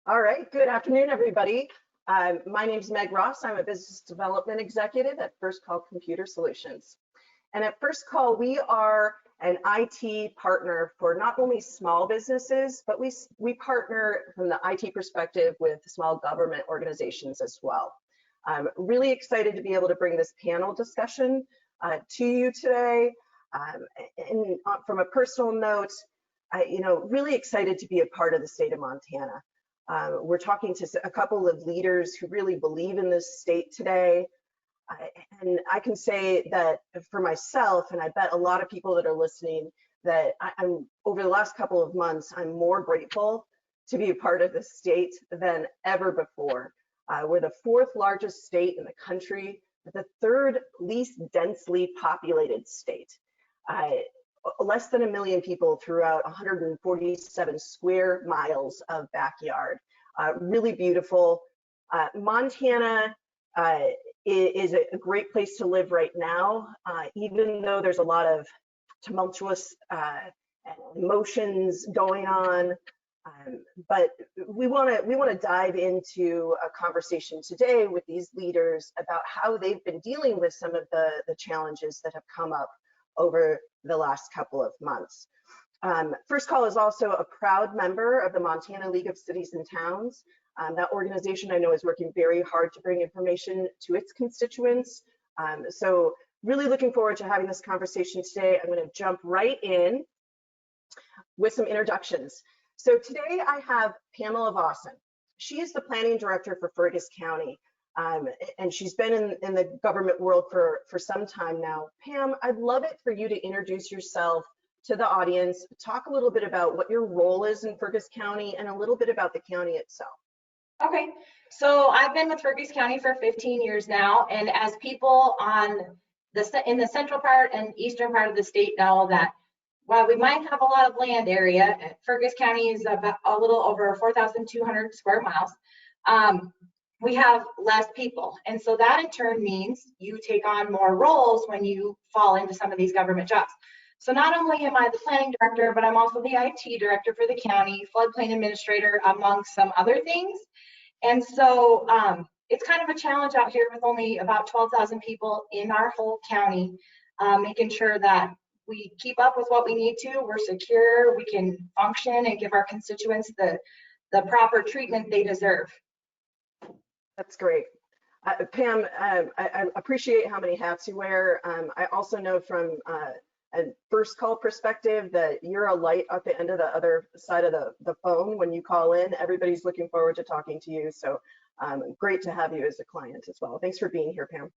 All right, good afternoon, everybody. My name is Meg Ross. I'm a business development executive at First Call Computer Solutions. And at First Call, we are an IT partner for not only small businesses, but we partner from the IT perspective with small government organizations as well. I'm really excited to be able to bring this panel discussion to you today. And from a personal note, really excited to be a part of the state of Montana. We're talking to a couple of leaders who really believe in this state today. And I can say that for myself, and I bet a lot of people that are listening, that I'm over the last couple of months, I'm more grateful to be a part of the state than ever before. We're the fourth largest state in the country, the third least densely populated state. Less than 1 million people throughout 147 square miles of backyard. Really beautiful. Montana is a great place to live right now, even though there's a lot of tumultuous emotions going on. But we want to dive into a conversation today with these leaders about how they've been dealing with some of the challenges that have come up over the last couple of months. First Call is also a proud member of the Montana League of Cities and Towns. That organization I know is working very hard to bring information to its constituents. So really looking forward to having this conversation today. I'm going to jump right in with some introductions. So today I have Pamela Vossen. She is the planning director for Fergus County. And she's been in the government world for some time now. Pam, I'd love it for you to introduce yourself to the audience, talk a little bit about what your role is in Fergus County and a little bit about the county itself. Okay, so I've been with Fergus County for 15 years now, and as people in the central part and eastern part of the state know that while we might have a lot of land area, Fergus County is about a little over 4,200 square miles. We have less people. And so that in turn means you take on more roles when you fall into some of these government jobs. So not only am I the planning director, but I'm also the IT director for the county, floodplain administrator, among some other things. And so it's kind of a challenge out here with only about 12,000 people in our whole county, making sure that we keep up with what we need to, we're secure, we can function and give our constituents the proper treatment they deserve. That's great. Pam, I appreciate how many hats you wear. I also know from a First Call perspective that you're a light at the end of the other side of the phone when you call in. Everybody's looking forward to talking to you. So great to have you as a client as well. Thanks for being here, Pam.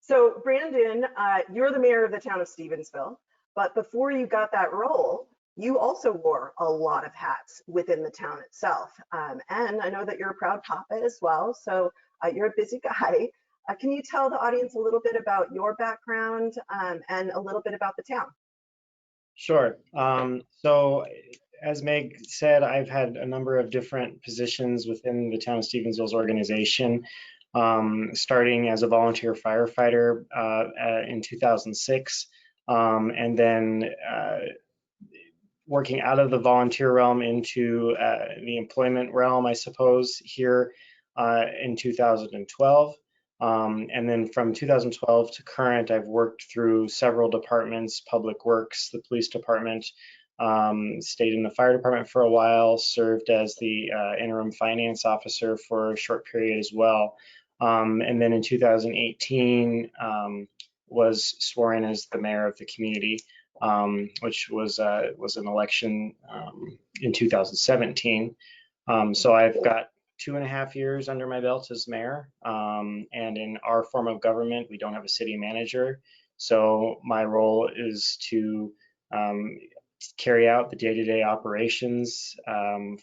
So Brandon, you're the mayor of the town of Stevensville, but before you got that role, you also wore a lot of hats within the town itself. And I know that you're a proud papa as well, so you're a busy guy. Can you tell the audience a little bit about your background and a little bit about the town? Sure. So as Meg said, I've had a number of different positions within the town of Stevensville's organization, starting as a volunteer firefighter in 2006, and then working out of the volunteer realm into the employment realm, I suppose, here in 2012. And then from 2012 to current, I've worked through several departments: Public Works, the Police Department, stayed in the Fire Department for a while, served as the interim finance officer for a short period as well. And then in 2018, was sworn in as the mayor of the community. Which was an election in 2017. So I've got 2.5 years under my belt as mayor. And in our form of government, we don't have a city manager. So my role is to carry out the day-to-day operations on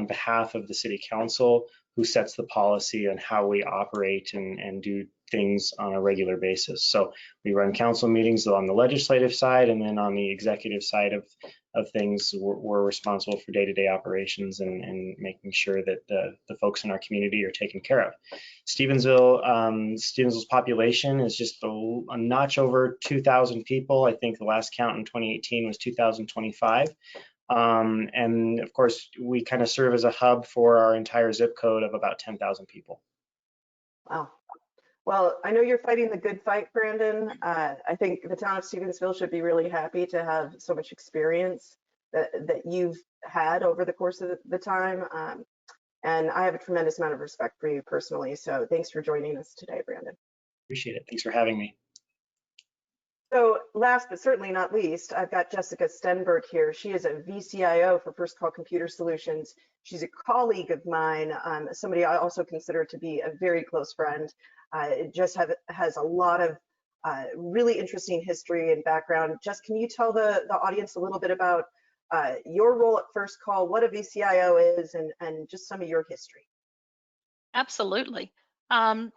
behalf of the city council, who sets the policy on how we operate and do things on a regular basis. So we run council meetings on the legislative side, and then on the executive side of things, we're responsible for day-to-day operations and making sure that the folks in our community are taken care of. Stevensville's population is just a notch over 2,000 people. I think the last count in 2018 was 2,025. And of course, we kind of serve as a hub for our entire zip code of about 10,000 people. Wow. Well, I know you're fighting the good fight, Brandon. I think the town of Stevensville should be really happy to have so much experience that you've had over the course of the time. And I have a tremendous amount of respect for you personally. So thanks for joining us today, Brandon. Appreciate it. Thanks for having me. So last but certainly not least, I've got Jessica Stenberg here. She is a VCIO for First Call Computer Solutions. She's a colleague of mine, somebody I also consider to be a very close friend. Has a lot of really interesting history and background. Jess, can you tell the audience a little bit about your role at First Call, what a VCIO is, and just some of your history? Absolutely.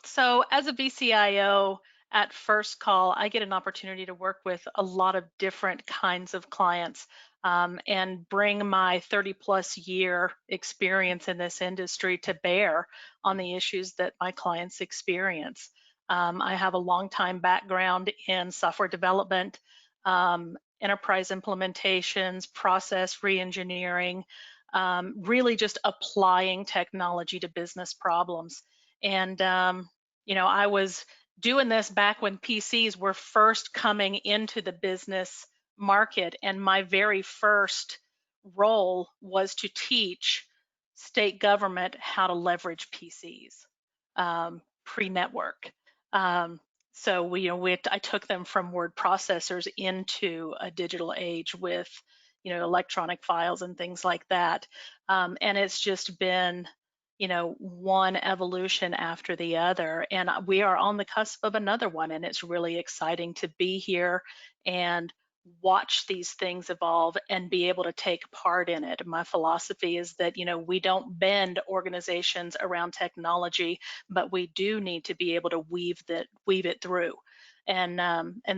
So as a VCIO at First Call, I get an opportunity to work with a lot of different kinds of clients and bring my 30+ year experience in this industry to bear on the issues that my clients experience. I have a long time background in software development, enterprise implementations, process re-engineering, really just applying technology to business problems. And, I was doing this back when PCs were first coming into the business market. And my very first role was to teach state government how to leverage PCs pre-network. So I took them from word processors into a digital age with electronic files and things like that. And it's just been, one evolution after the other. And we are on the cusp of another one. And it's really exciting to be here and watch these things evolve and be able to take part in it. My philosophy is that, we don't bend organizations around technology, but we do need to be able to weave it through. And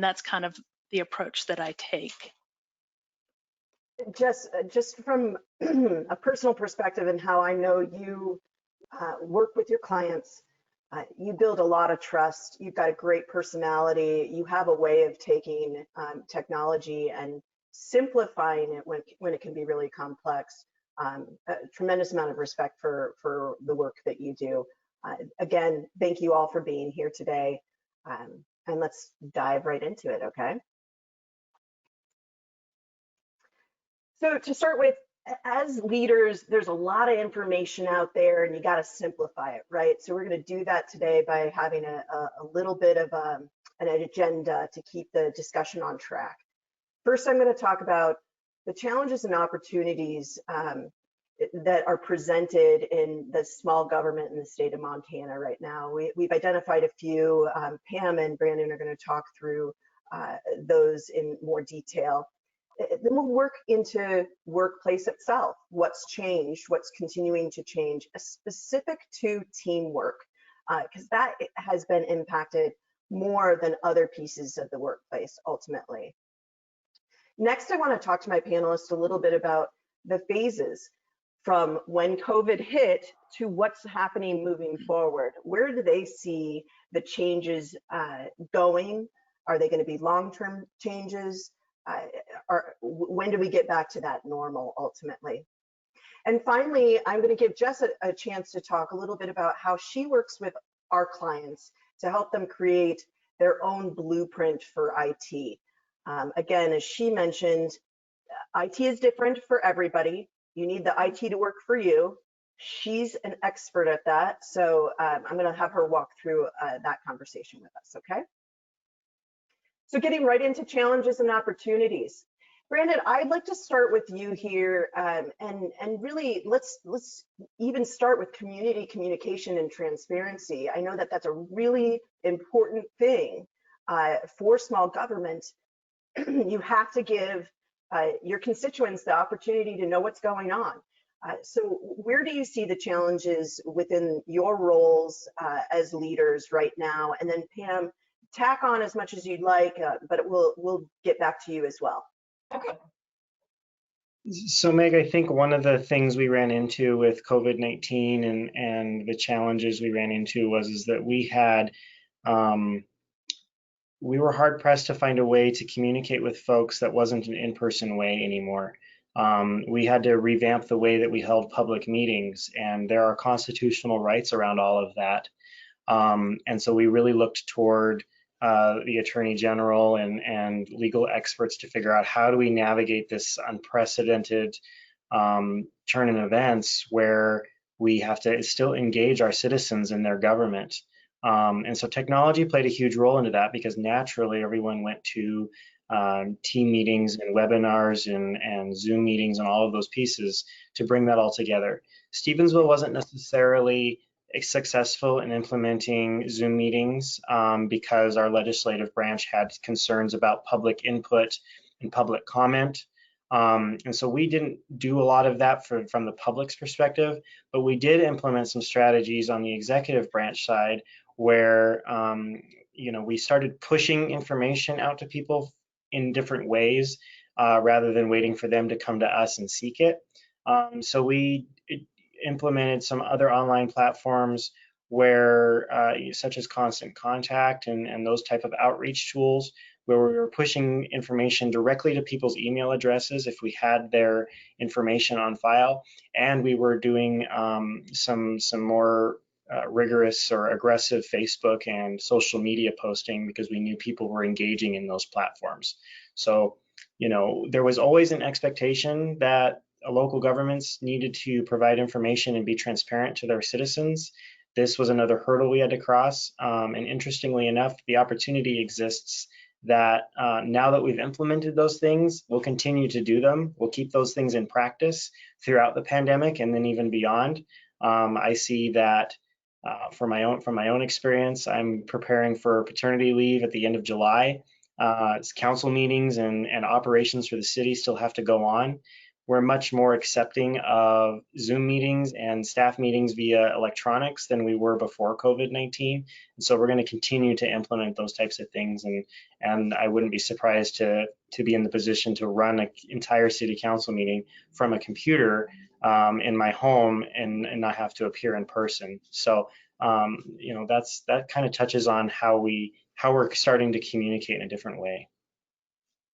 that's kind of the approach that I take. Just from a personal perspective and how I know you work with your clients, you build a lot of trust. You've got a great personality. You have a way of taking technology and simplifying it when it can be really complex. A tremendous amount of respect for the work that you do. Again, thank you all for being here today. And let's dive right into it, okay? So to start with, as leaders, there's a lot of information out there and you got to simplify it, right? So we're going to do that today by having a little bit of an agenda to keep the discussion on track. First, I'm going to talk about the challenges and opportunities that are presented in the small government in the state of Montana right now. We've identified a few. Pam and Brandon are going to talk through those in more detail. Then we'll work into workplace itself. What's changed, what's continuing to change, specific to teamwork, because that has been impacted more than other pieces of the workplace ultimately. Next, I want to talk to my panelists a little bit about the phases from when COVID hit to what's happening moving forward. Where do they see the changes going? Are they going to be long-term changes? When do we get back to that normal ultimately? And finally, I'm going to give Jess a chance to talk a little bit about how she works with our clients to help them create their own blueprint for IT. Again, as she mentioned, IT is different for everybody. You need the IT to work for you. She's an expert at that. So I'm going to have her walk through that conversation with us, okay? So getting right into challenges and opportunities. Brandon, I'd like to start with you here, and really let's even start with community communication and transparency. I know that that's a really important thing for small government. You have to give your constituents the opportunity to know what's going on. So where do you see the challenges within your roles as leaders right now? And then Pam, tack on as much as you'd like, but we'll get back to you as well. Okay. So Meg, I think one of the things we ran into with COVID-19 and the challenges we ran into is that we were hard pressed to find a way to communicate with folks that wasn't an in-person way anymore. We had to revamp the way that we held public meetings, and there are constitutional rights around all of that. And so we really looked toward the Attorney General and legal experts to figure out how do we navigate this unprecedented turn in events where we have to still engage our citizens in their government. And so technology played a huge role into that, because naturally everyone went to team meetings and webinars and Zoom meetings and all of those pieces to bring that all together. Stevensville wasn't necessarily successful in implementing Zoom meetings because our legislative branch had concerns about public input and public comment. And so we didn't do a lot of that from the public's perspective, but we did implement some strategies on the executive branch side where we started pushing information out to people in different ways rather than waiting for them to come to us and seek it. So we implemented some other online platforms where such as Constant Contact and those type of outreach tools, where we were pushing information directly to people's email addresses if we had their information on file, and we were doing some more rigorous or aggressive Facebook and social media posting because we knew people were engaging in those platforms. So, there was always an expectation that local governments needed to provide information and be transparent to their citizens. This was another hurdle we had to cross. And interestingly enough, the opportunity exists that now that we've implemented those things, we'll continue to do them. We'll keep those things in practice throughout the pandemic and then even beyond. I see that from my own experience, I'm preparing for paternity leave at the end of July. Council meetings and operations for the city still have to go on. We're much more accepting of Zoom meetings and staff meetings via electronics than we were before COVID-19. And so we're going to continue to implement those types of things. And I wouldn't be surprised to be in the position to run an entire city council meeting from a computer in my home and not have to appear in person. So, that kind of touches on how we're starting to communicate in a different way.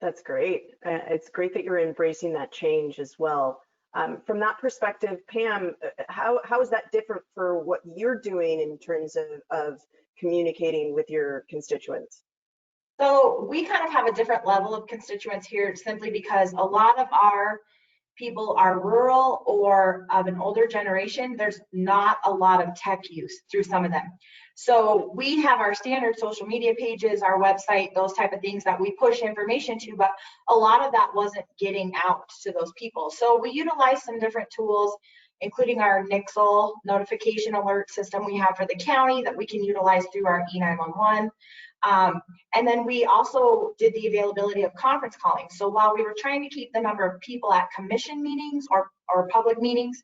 That's great. It's great that you're embracing that change as well. From that perspective, Pam, how is that different for what you're doing in terms of communicating with your constituents? So we kind of have a different level of constituents here simply because a lot of our people are rural or of an older generation. There's not a lot of tech use through some of them. So we have our standard social media pages, our website, those type of things that we push information to, but a lot of that wasn't getting out to those people. So we utilize some different tools, including our Nixle notification alert system we have for the county that we can utilize through our E911. And then we also did the availability of conference calling. So while we were trying to keep the number of people at commission meetings or public meetings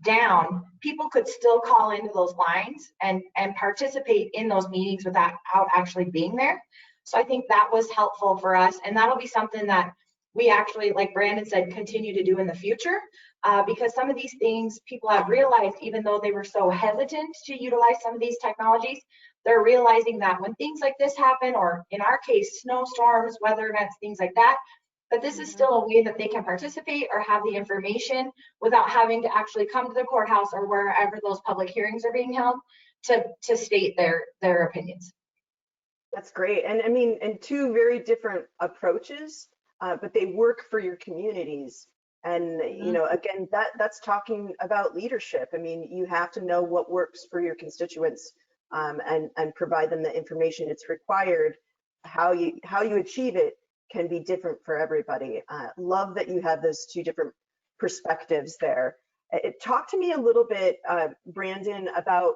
down, people could still call into those lines and participate in those meetings without actually being there. So I think that was helpful for us. And that'll be something that we actually, like Brandon said, continue to do in the future because some of these things people have realized, even though they were so hesitant to utilize some of these technologies, they're realizing that when things like this happen, or in our case, snowstorms, weather events, things like that, but this is still a way that they can participate or have the information without having to actually come to the courthouse or wherever those public hearings are being held to state their opinions. That's great. And I mean, and two very different approaches, but they work for your communities. And, again, that's talking about leadership. I mean, you have to know what works for your constituents and provide them the information it's required. How you achieve it can be different for everybody. Love that you have those two different perspectives there. Talk to me a little bit, Brandon, about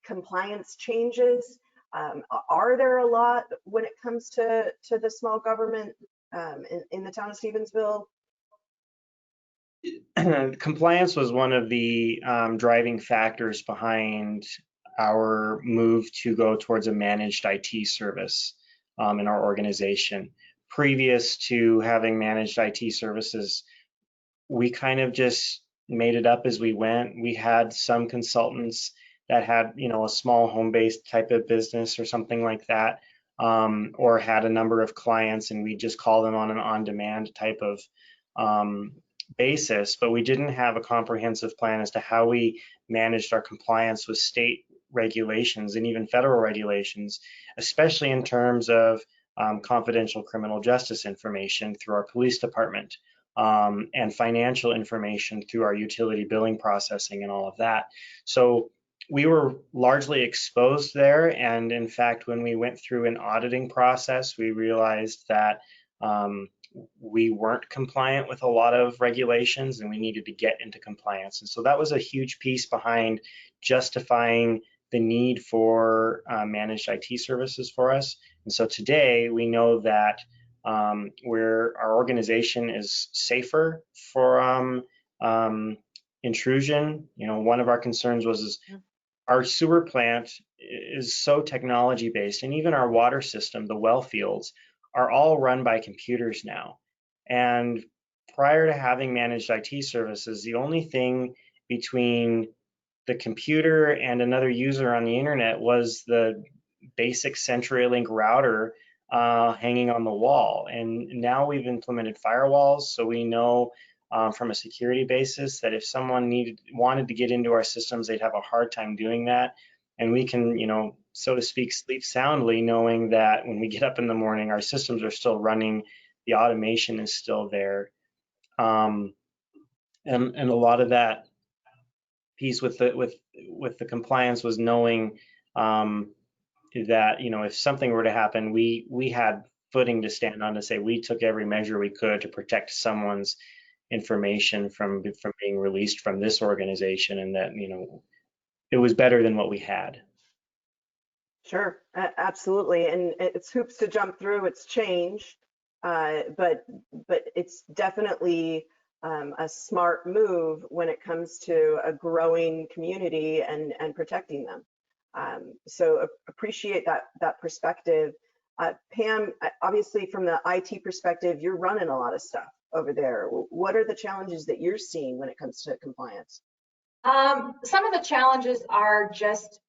compliance changes. Are there a lot when it comes to the small government in the town of Stevensville? Compliance was one of the driving factors behind our move to go towards a managed IT service in our organization. Previous to having managed IT services, we kind of just made it up as we went. We had some consultants that had, a small home-based type of business or something like that, or had a number of clients, and we just call them on an on-demand type of basis, but we didn't have a comprehensive plan as to how we managed our compliance with state regulations and even federal regulations, especially in terms of confidential criminal justice information through our police department, and financial information through our utility billing processing and all of that. So we were largely exposed there. And in fact, when we went through an auditing process, we realized that we weren't compliant with a lot of regulations and we needed to get into compliance. And so that was a huge piece behind justifying the need for managed IT services for us. And so today we know that our organization is safer for intrusion. You know, one of our concerns was our sewer plant is so technology based, and even our water system, the well fields, are all run by computers now. And prior to having managed IT services, the only thing between the computer and another user on the internet was the basic CenturyLink router hanging on the wall. And now we've implemented firewalls, so we know from a security basis that if someone wanted to get into our systems, they'd have a hard time doing that. And we can, you know, so to speak, sleep soundly knowing that when we get up in the morning, our systems are still running, the automation is still there. And a lot of that piece with the compliance was knowing that, you know, if something were to happen, we had footing to stand on to say we took every measure we could to protect someone's information from being released from this organization, and that, you know, it was better than what we had. Sure, absolutely. And it's hoops to jump through, it's change, but it's definitely a smart move when it comes to a growing community and protecting them. So appreciate that perspective. Pam, obviously from the IT perspective, you're running a lot of stuff over there. What are the challenges that you're seeing when it comes to compliance? Some of the challenges are just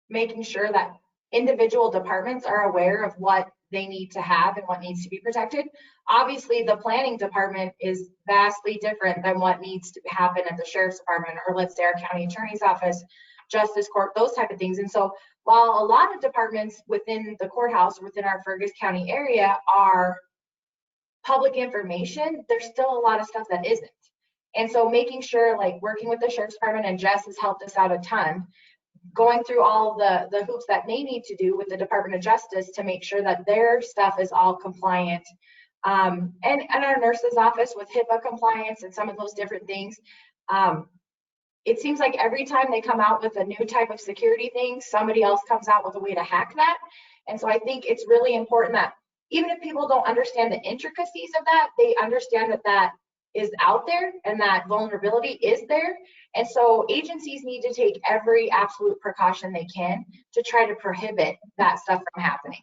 making sure that individual departments are aware of what they need to have and what needs to be protected. Obviously, the planning department is vastly different than what needs to happen at the sheriff's department, or let's say our county attorney's office, justice court, those type of things. And so while a lot of departments within the courthouse, within our Fergus County area are public information, there's still a lot of stuff that isn't. And so making sure, like working with the sheriff's department, and Jess has helped us out a ton, going through all the hoops that they need to do with the Department of Justice to make sure that their stuff is all compliant. And our nurse's office with HIPAA compliance and some of those different things. It seems like every time they come out with a new type of security thing, somebody else comes out with a way to hack that. And so I think it's really important that even if people don't understand the intricacies of that, they understand that that is out there and that vulnerability is there. And so agencies need to take every absolute precaution they can to try to prohibit that stuff from happening.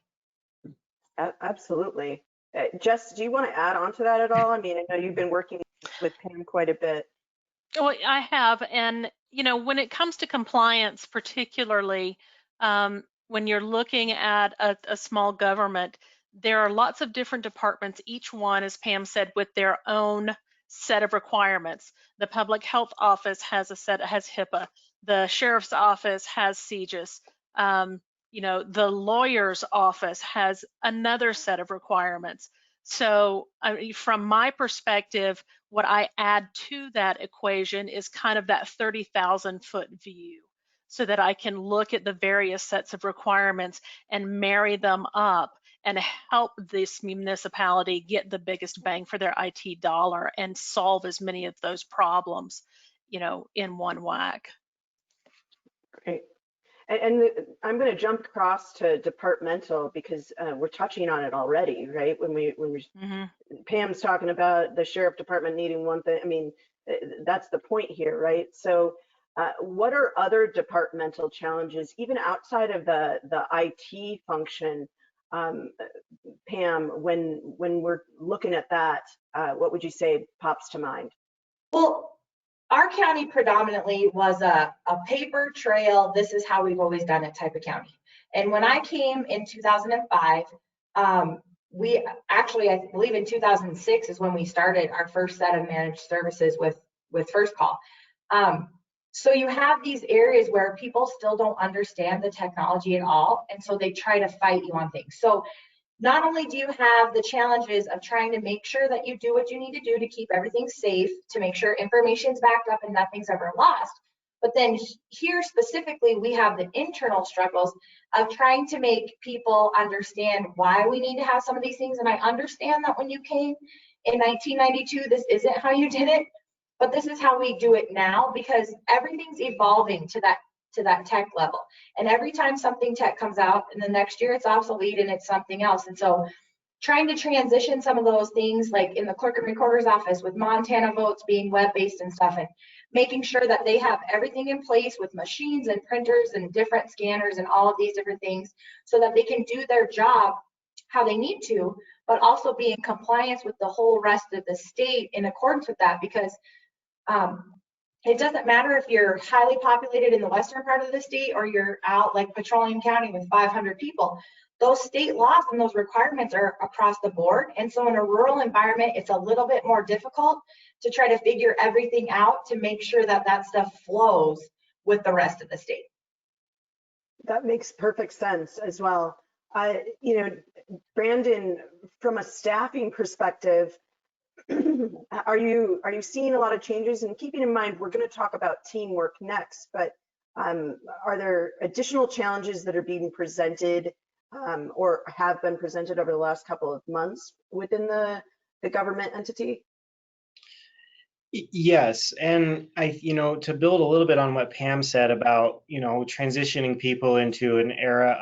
Absolutely. Jess, do you want to add on to that at all? I mean, I know you've been working with Pam quite a bit. Well, I have, and you know, when it comes to compliance, particularly when you're looking at a small government, there are lots of different departments, each one, as Pam said, with their own set of requirements. The public health office has HIPAA. The sheriff's office has CJIS. You know, the lawyer's office has another set of requirements. So from my perspective, what I add to that equation is kind of that 30,000 foot view, so that I can look at the various sets of requirements and marry them up and help this municipality get the biggest bang for their IT dollar and solve as many of those problems, you know, in one whack. Great. And I'm going to jump across to departmental because we're touching on it already, right? When Pam's talking about the sheriff department needing one thing, I mean, that's the point here, right? So what are other departmental challenges, even outside of the IT function, Pam, when we're looking at that, what would you say pops to mind? Well, our county predominantly was a paper trail, this is how we've always done it type of county. And when I came in 2005, we actually, I believe in 2006 is when we started our first set of managed services with First Call. So you have these areas where people still don't understand the technology at all, and so they try to fight you on things. So not only do you have the challenges of trying to make sure that you do what you need to do to keep everything safe, to make sure information's backed up and nothing's ever lost, but then here specifically, we have the internal struggles of trying to make people understand why we need to have some of these things. And I understand that when you came in 1992, this isn't how you did it, but this is how we do it now, because everything's evolving to that tech level. And every time something tech comes out, and the next year it's obsolete and it's something else. And so trying to transition some of those things, like in the clerk and recorder's office with Montana votes being web-based and stuff, and making sure that they have everything in place with machines and printers and different scanners and all of these different things so that they can do their job how they need to, but also be in compliance with the whole rest of the state in accordance with that, because it doesn't matter if you're highly populated in the western part of the state or you're out like Petroleum County with 500 people. Those state laws and those requirements are across the board. And so in a rural environment, it's a little bit more difficult to try to figure everything out to make sure that that stuff flows with the rest of the state. That makes perfect sense as well. You know, Brandon, from a staffing perspective, are you seeing a lot of changes? And keeping in mind, we're going to talk about teamwork next, but are there additional challenges that are being presented or have been presented over the last couple of months within the government entity? Yes, and to build a little bit on what Pam said about, transitioning people into an era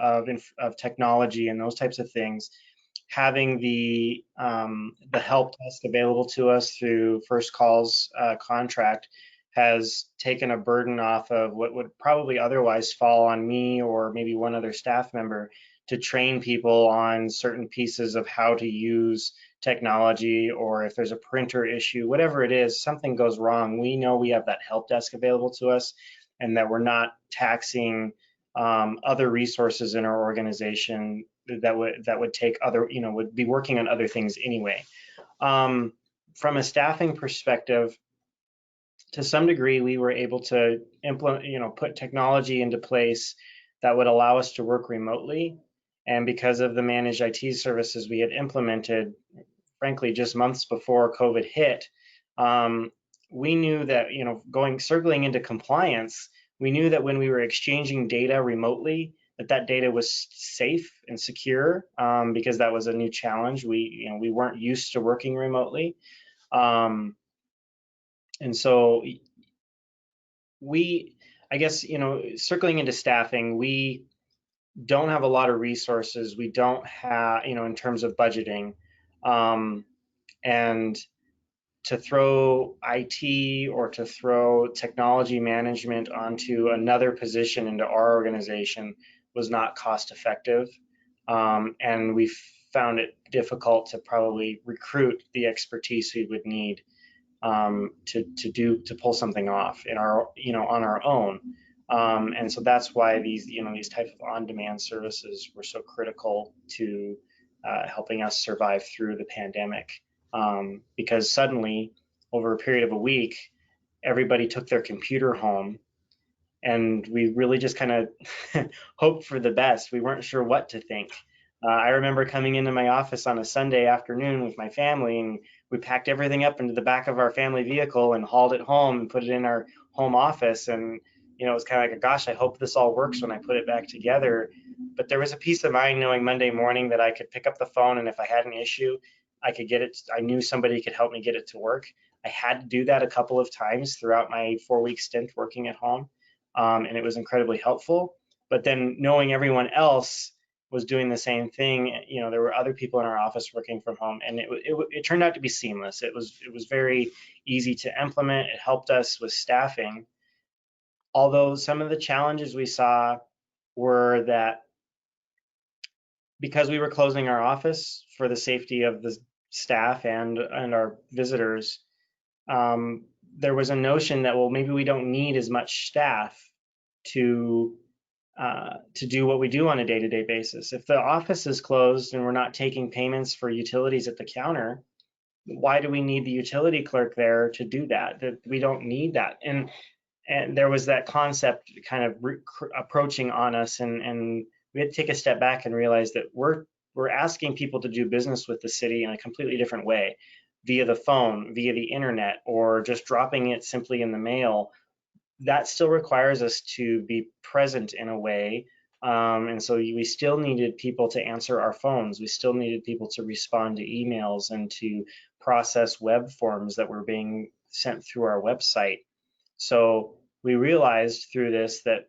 of technology and those types of things, having the help desk available to us through First Call's contract has taken a burden off of what would probably otherwise fall on me or maybe one other staff member to train people on certain pieces of how to use technology, or if there's a printer issue, whatever it is, something goes wrong, we know we have that help desk available to us and that we're not taxing other resources in our organization that would take other, would be working on other things anyway. From a staffing perspective, to some degree, we were able to implement, put technology into place that would allow us to work remotely. And because of the managed IT services we had implemented, frankly, just months before COVID hit, we knew that, circling into compliance, we knew that when we were exchanging data remotely, that data was safe and secure, because that was a new challenge. We weren't used to working remotely. And so I guess, circling into staffing, we don't have a lot of resources. We don't have, in terms of budgeting, and to throw IT or to throw technology management onto another position into our organization was not cost effective. And we found it difficult to probably recruit the expertise we would need to pull something off in our, on our own. And so that's why these types of on-demand services were so critical to helping us survive through the pandemic. Because suddenly, over a period of a week, everybody took their computer home, and we really just kind of hoped for the best. We weren't sure what to think. I remember coming into my office on a Sunday afternoon with my family, and we packed everything up into the back of our family vehicle and hauled it home and put it in our home office. And it was kind of like, gosh, I hope this all works when I put it back together. But there was a peace of mind knowing Monday morning that I could pick up the phone, and if I had an issue, I could get it. I knew somebody could help me get it to work. I had to do that a couple of times throughout my 4-week stint working at home, and it was incredibly helpful. But then knowing everyone else was doing the same thing, there were other people in our office working from home, and it turned out to be seamless. It was very easy to implement. It helped us with staffing. Although some of the challenges we saw were that because we were closing our office for the safety of the staff and our visitors, there was a notion that, well, maybe we don't need as much staff to to do what we do on a day-to-day basis. If the office is closed and we're not taking payments for utilities at the counter, why do we need the utility clerk there to do that? That we don't need that. And there was that concept kind of approaching on us, and we had to take a step back and realize that we're asking people to do business with the city in a completely different way, via the phone, via the internet, or just dropping it simply in the mail. That still requires us to be present in a way. And so we still needed people to answer our phones. We still needed people to respond to emails and to process web forms that were being sent through our website. So we realized through this that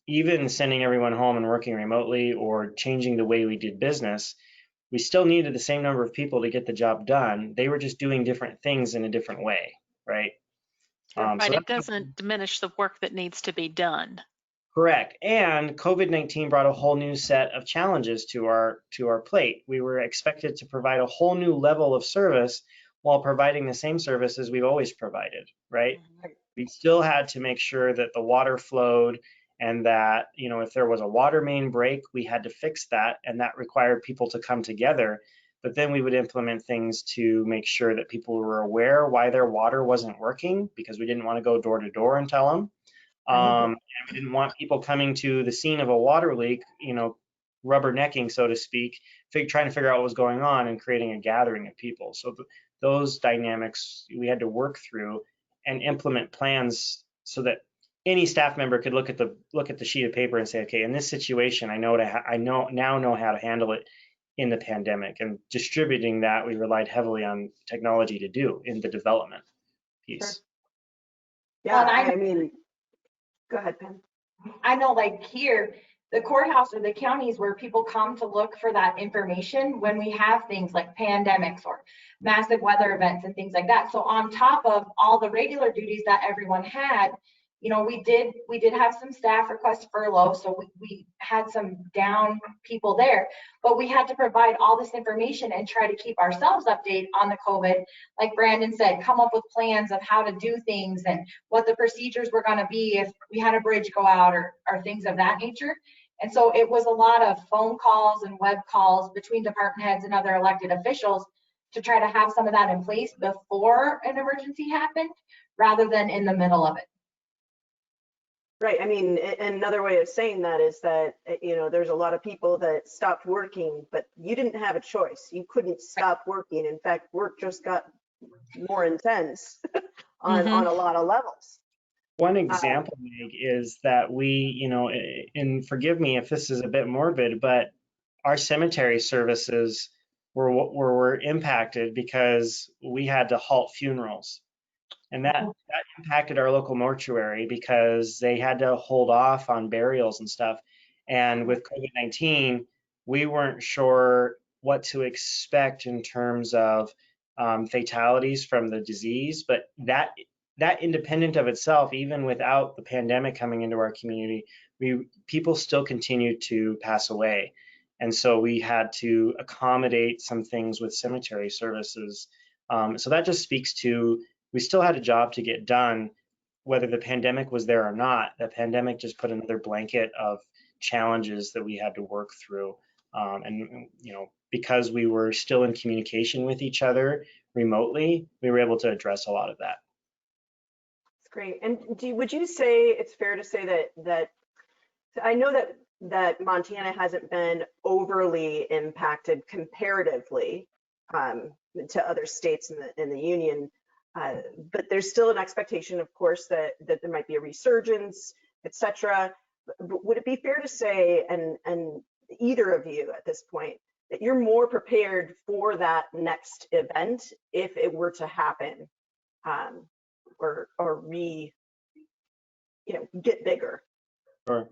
even sending everyone home and working remotely or changing the way we did business, we still needed the same number of people to get the job done. They were just doing different things in a different way, right? Right, it doesn't diminish the work that needs to be done. Correct. And COVID-19 brought a whole new set of challenges to our plate. We were expected to provide a whole new level of service while providing the same services we've always provided, right? We still had to make sure that the water flowed, and that, you know, if there was a water main break, we had to fix that, and that required people to come together. But then we would implement things to make sure that people were aware why their water wasn't working, because we didn't want to go door to door and tell them. And we didn't want people coming to the scene of a water leak, you know, rubbernecking, so to speak, trying to figure out what was going on and creating a gathering of people. So those dynamics we had to work through and implement plans so that any staff member could look at the sheet of paper and say, okay, in this situation, I now know how to handle it in the pandemic. And distributing that, we relied heavily on technology to do in the development piece. Sure. Yeah, I mean, go ahead, Pam. I know, like here, the courthouse or the counties where people come to look for that information when we have things like pandemics or massive weather events and things like that. So on top of all the regular duties that everyone had, you know, we did have some staff request furlough, so we had some down people there, but we had to provide all this information and try to keep ourselves updated on the COVID. Like Brandon said, come up with plans of how to do things and what the procedures were going to be if we had a bridge go out or things of that nature. And so it was a lot of phone calls and web calls between department heads and other elected officials to try to have some of that in place before an emergency happened, rather than in the middle of it. Right. I mean, another way of saying that is that, you know, there's a lot of people that stopped working, but you didn't have a choice. You couldn't stop working. In fact, work just got more intense on a lot of levels. One example, Meg, is that we, you know, and forgive me if this is a bit morbid, but our cemetery services were impacted because we had to halt funerals. And that impacted our local mortuary because they had to hold off on burials and stuff. And with COVID-19, we weren't sure what to expect in terms of fatalities from the disease. But that independent of itself, even without the pandemic coming into our community, people still continued to pass away. And so we had to accommodate some things with cemetery services. So that just speaks to, we still had a job to get done, whether the pandemic was there or not. The pandemic just put another blanket of challenges that we had to work through. And you know, because we were still in communication with each other remotely, we were able to address a lot of that. That's great. And would you say it's fair to say that I know that Montana hasn't been overly impacted comparatively to other states in the union, but there's still an expectation, of course, that there might be a resurgence, etc. Would it be fair to say, and either of you at this point, that you're more prepared for that next event if it were to happen, or get bigger? Sure.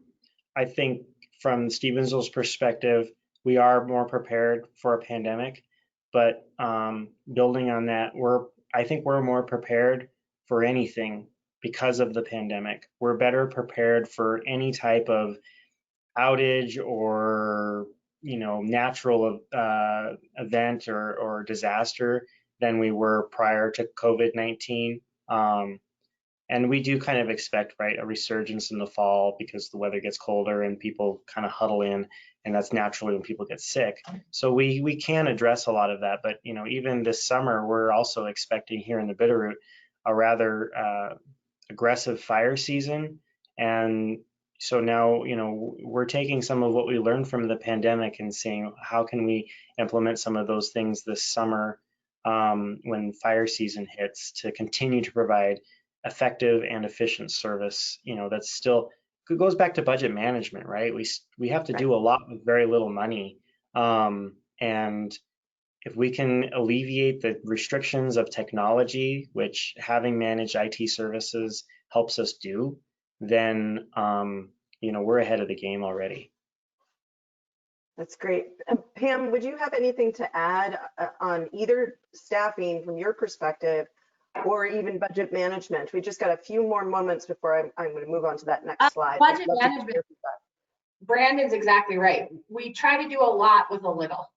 I think from Stevensville's perspective, we are more prepared for a pandemic, but building on that, I think we're more prepared for anything because of the pandemic. We're better prepared for any type of outage or, you know, natural event or disaster than we were prior to COVID-19. And we do kind of expect, right, a resurgence in the fall because the weather gets colder and people kind of huddle in, and that's naturally when people get sick. So we can address a lot of that, but even this summer, we're also expecting here in the Bitterroot a rather aggressive fire season. And so now, we're taking some of what we learned from the pandemic and saying, how can we implement some of those things this summer when fire season hits to continue to provide effective and efficient service, that's still, it goes back to budget management, right? We have to do a lot with very little money. And if we can alleviate the restrictions of technology, which having managed IT services helps us do, then we're ahead of the game already. That's great. Pam, would you have anything to add on either staffing from your perspective or even budget management? We just got a few more moments before I'm going to move on to that next slide. Budget management, Brandon's exactly right. We try to do a lot with a little.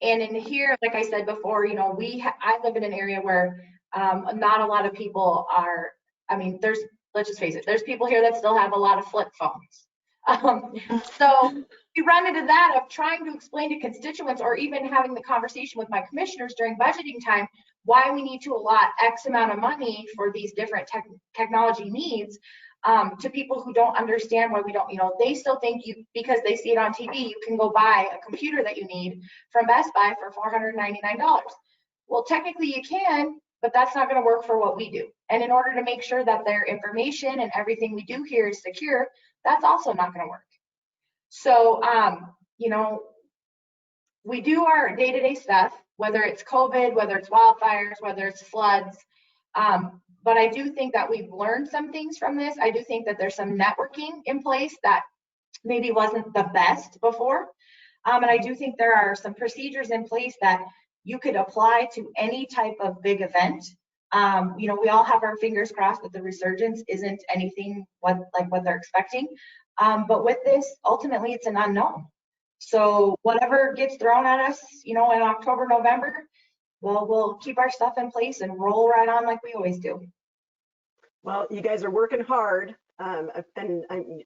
And in here, like I said before, I live in an area where not a lot of people are, let's just face it, there's people here that still have a lot of flip phones. So we run into that of trying to explain to constituents or even having the conversation with my commissioners during budgeting time, why we need to allot X amount of money for these different technology needs to people who don't understand why we don't, they still think because they see it on TV, you can go buy a computer that you need from Best Buy for $499. Well, technically you can, but that's not going to work for what we do. And in order to make sure that their information and everything we do here is secure, that's also not going to work. So, we do our day-to-day stuff, whether it's COVID, whether it's wildfires, whether it's floods. But I do think that we've learned some things from this. I do think that there's some networking in place that maybe wasn't the best before. And I do think there are some procedures in place that you could apply to any type of big event. We all have our fingers crossed that the resurgence isn't anything like what they're expecting. But with this, ultimately, it's an unknown. So whatever gets thrown at us, in October, November, we'll keep our stuff in place and roll right on like we always do. Well, you guys are working hard, and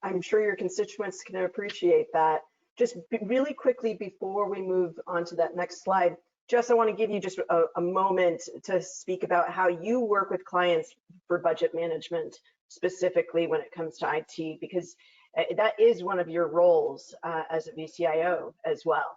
I'm sure your constituents can appreciate that. Just really quickly before we move on to that next slide, Jess, I want to give you just a moment to speak about how you work with clients for budget management, specifically when it comes to IT, because that is one of your roles as a VCIO as well.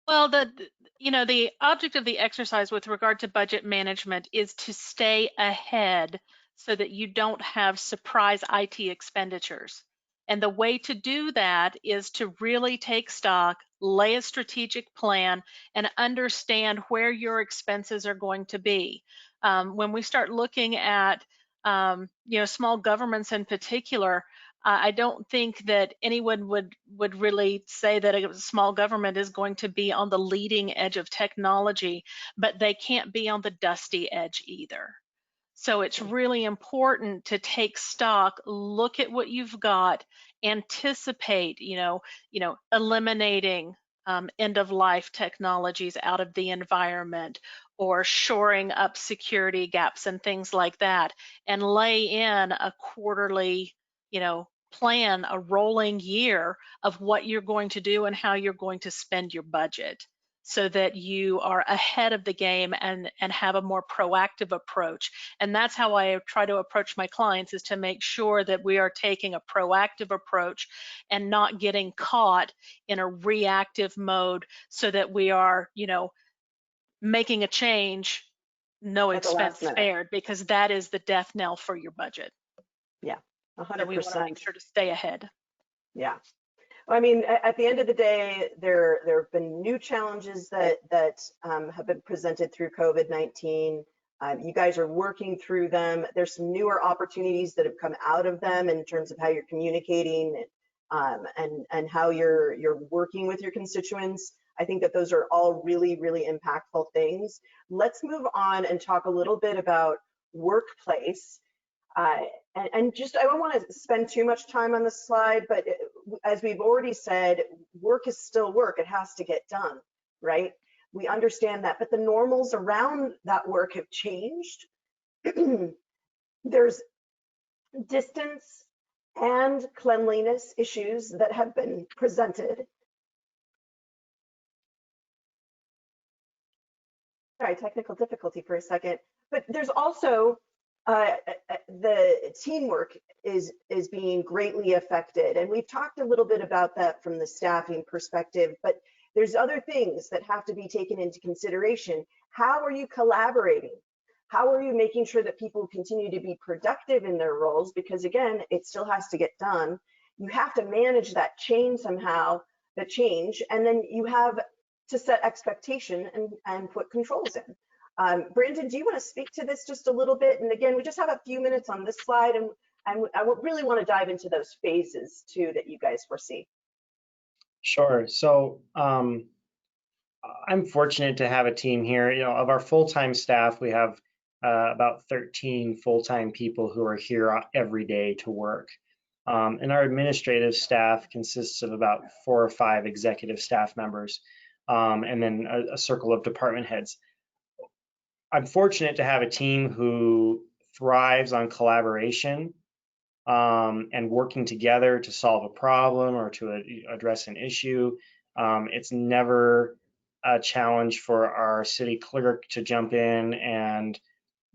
Well, the object of the exercise with regard to budget management is to stay ahead so that you don't have surprise IT expenditures. And the way to do that is to really take stock, lay a strategic plan, and understand where your expenses are going to be. When we start looking at small governments in particular, I don't think that anyone would really say that a small government is going to be on the leading edge of technology, but they can't be on the dusty edge either. So it's really important to take stock, look at what you've got, anticipate, eliminating end-of-life technologies out of the environment or shoring up security gaps and things like that, and lay in a quarterly, plan, a rolling year of what you're going to do and how you're going to spend your budget, so that you are ahead of the game and have a more proactive approach. And that's how I try to approach my clients, is to make sure that we are taking a proactive approach and not getting caught in a reactive mode, so that we are, making a change, no expense spared, because that is the death knell for your budget. Yeah, 100%. So we want to make sure to stay ahead. Yeah. I mean, at the end of the day, there have been new challenges that have been presented through COVID-19. You guys are working through them. There's some newer opportunities that have come out of them in terms of how you're communicating and how you're working with your constituents. I think that those are all really, really impactful things. Let's move on and talk a little bit about workplace. And just, I don't want to spend too much time on this slide, but as we've already said, work is still work. It has to get done, right? We understand that, but the normals around that work have changed. There's distance and cleanliness issues that have been presented. Sorry, technical difficulty for a second. But there's also the teamwork is being greatly affected. And we've talked a little bit about that from the staffing perspective, but there's other things that have to be taken into consideration. How are you collaborating? How are you making sure that people continue to be productive in their roles? Because again, it still has to get done. You have to manage that change somehow, the change, and then you have to set expectation and put controls in. Brandon, do you want to speak to this just a little bit? And again, we just have a few minutes on this slide, and I really want to dive into those phases too that you guys foresee. Sure. So I'm fortunate to have a team here. You know, of our full-time staff, we have about 13 full-time people who are here every day to work. And our administrative staff consists of about 4 or 5 executive staff members, and then a circle of department heads. I'm fortunate to have a team who thrives on collaboration and working together to solve a problem or to address an issue. It's never a challenge for our city clerk to jump in and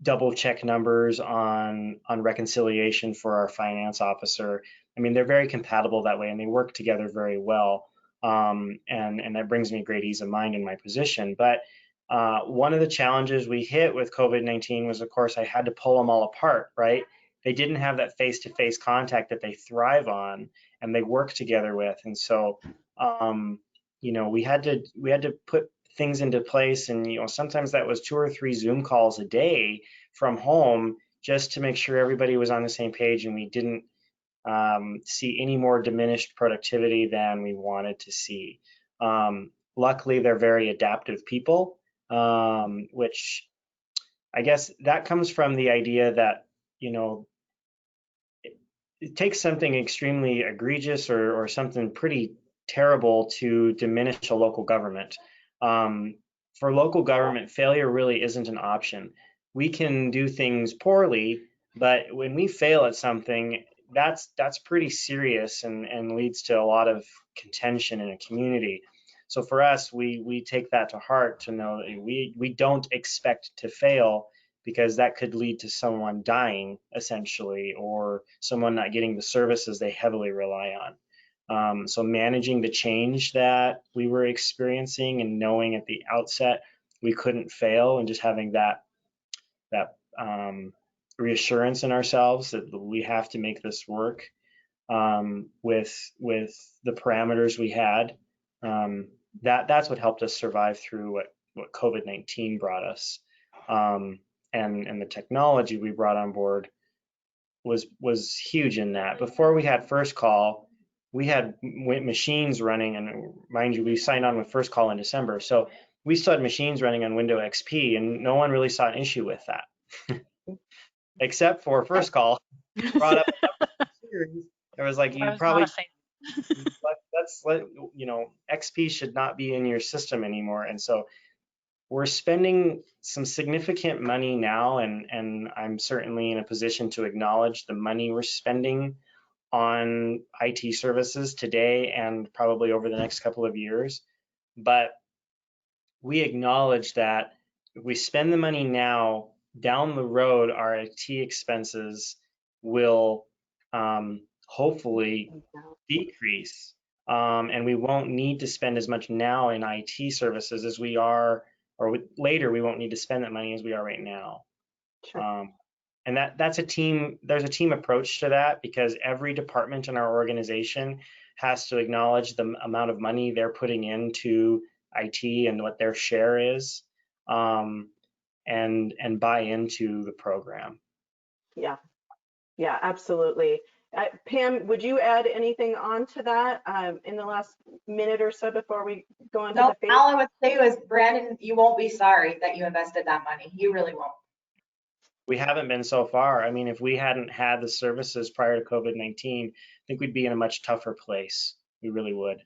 double check numbers on reconciliation for our finance officer. I mean, they're very compatible that way and they work together very well. And that brings me great ease of mind in my position. But one of the challenges we hit with COVID-19 was, of course, I had to pull them all apart, right? They didn't have that face-to-face contact that they thrive on and they work together with. And so, you know, we had to put things into place, and you know, sometimes that was 2 or 3 Zoom calls a day from home just to make sure everybody was on the same page and we didn't see any more diminished productivity than we wanted to see. Luckily, they're very adaptive people, which I guess that comes from the idea that, you know, it takes something extremely egregious or something pretty terrible to diminish a local government. For local government, failure really isn't an option. We can do things poorly, but when we fail at something, that's pretty serious and leads to a lot of contention in a community. So for us, we take that to heart to know that we don't expect to fail, because that could lead to someone dying essentially, or someone not getting the services they heavily rely on. So managing the change that we were experiencing and knowing at the outset we couldn't fail, and just having that reassurance in ourselves that we have to make this work with the parameters we had. That's what helped us survive through what COVID-19 brought us. And the technology we brought on board was huge in that. Before we had First Call, we had machines running, and mind you, we signed on with First Call in December, so we still had machines running on Windows XP, and no one really saw an issue with that, except for First Call brought up a series. It was like, you probably you know, XP should not be in your system anymore, and so we're spending some significant money now, and I'm certainly in a position to acknowledge the money we're spending on IT services today and probably over the next couple of years. But we acknowledge that if we spend the money now, down the road, our IT expenses will hopefully decrease. And we won't need to spend as much now in IT services as we are, or later we won't need to spend that money as we are right now. Sure. And there's a team approach to that, because every department in our organization has to acknowledge the amount of money they're putting into IT and what their share is, and buy into the program. Yeah, absolutely. Pam, would you add anything on to that in the last minute or so before we go into the phase? All I would say was, Brandon, you won't be sorry that you invested that money. You really won't. We haven't been so far. I mean, if we hadn't had the services prior to COVID-19, I think we'd be in a much tougher place. We really would.